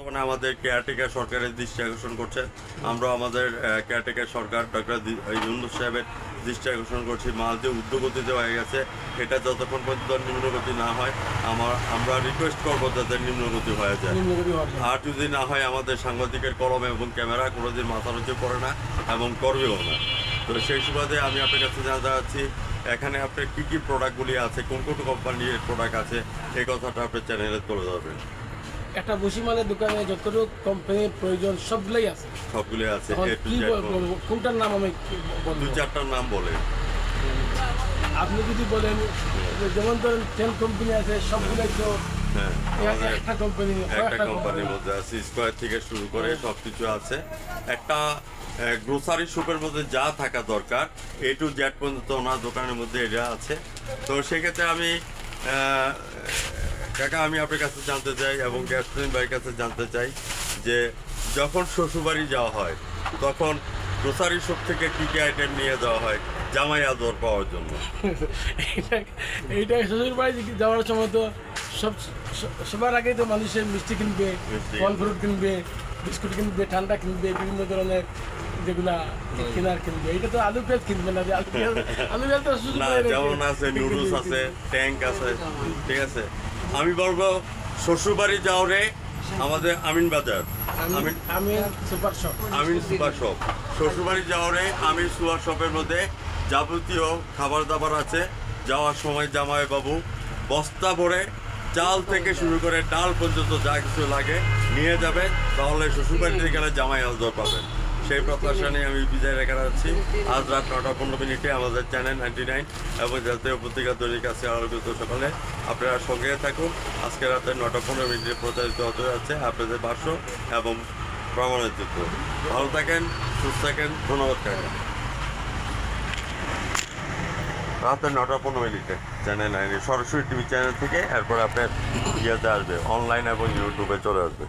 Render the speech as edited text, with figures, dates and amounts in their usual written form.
বর্তমানে আমাদের কেয়ারটেকার সরকারের দৃষ্টি আকর্ষণ করছে। আমরা আমাদের কেয়ারটেকার সরকার ডক্টর ইউনূস সাহেবের দৃষ্টি আকর্ষণ করছি। মাল যে ঊর্ধ্বগতিতে হয়ে গেছে এটা যতক্ষণ পর্যন্ত নিম্নগতি না হয় আমরা রিকোয়েস্ট করবো যাতে নিম্নগতি হয়ে যায়। আর যদি না হয় আমাদের সাংবাদিকের কলম এবং ক্যামেরা কোনোদিন মাথার উঁচু করে না এবং করবেও না। তো সেই সুবাদে আমি আপনার কাছে জানতে চাচ্ছি এখানে আপনার কী কী প্রোডাক্টগুলি আছে, কোন কোন কোম্পানির প্রোডাক্ট আছে, এই কথাটা আপনার চ্যানেলে তুলে ধরবেন। একটা ভুসিমালের দোকানে যতটুকু কোম্পানির প্রয়োজন সবগুলোই আছে। সবগুলি আছে। কোনটার নাম আমি দু চারটার নাম বলে আপনি যদি বলেন যেমন ধরেন 10 কোম্পানি আছে সবগুলোই তো একটা কোম্পানির মধ্যে আছে। স্কোয়ার থেকে শুরু করে সব কিছু আছে। একটা গ্রোসারি শপের মধ্যে যা থাকা দরকার A to Z পর্যন্ত ওনার দোকানের মধ্যে এটা আছে। তো সেক্ষেত্রে আমি কাকা আমি আপনার কাছে জানতে চাই এবং গ্যাসলিন ভাইয়ের কাছে জানতে চাই যে যখন শ্বশুরবাড়ি যাওয়া হয় তখন গ্রোসারি শপ থেকে কী কী আইটেম নিয়ে যাওয়া হয় জামাই আদর পাওয়ার জন্য? এইটা শ্বশুরবাড়ি যাওয়ার সময় তো সবার আগেই তো মানুষের মিষ্টি কিনবে, ফল ফ্রুট কিনবে, বিস্কুট কিনবে, ঠান্ডা কিনবে, বিভিন্ন ধরনের যেগুলা কেনার কিনবে। এটা তো আলু পেঁয়াজ কিনবে না, আলু পেঁয়াজ তো যেমন আছে নুডলস আছে, ট্যাঙ্ক আছে, ঠিক আছে। আমি বলবো শ্বশুরবাড়ি যাওয়ারে আমাদের আমিন বাজার, আমিন সুপার শপ, শ্বশুরবাড়ি যাওয়ারে আমিন সুপার শপের মধ্যে যাবতীয় খাবার দাবার আছে। যাওয়ার সময় জামাই বাবু বস্তা ভরে চাল থেকে শুরু করে ডাল পর্যন্ত যা কিছু লাগে নিয়ে যাবেন, তাহলে শ্বশুরবাড়িতে গেলে জামাই আদর পাবেন। সেই প্রত্যাশা নিয়ে আমি বিদায় রেখে যাচ্ছি। আজ রাত 9:15 আমাদের চ্যানেল 99 এবং জাতীয় পত্রিকা দৈনিক আছে আলোকিত সকালে আপনারা সঙ্গে থাকুন। আজকে রাতে 9:15 প্রচারিত হতে যাচ্ছে আপনাদের ভাষ্য এবং ভ্রমণের চিত্র। ভালো থাকেন, সুস্থ থাকেন, ধন্যবাদ কাকা। রাতে 9:15 চ্যানেল 9 সরাসরি টিভি চ্যানেল থেকে, এরপর আপনার ইয়েতে আসবে অনলাইন এবং ইউটিউবে চলে আসবে।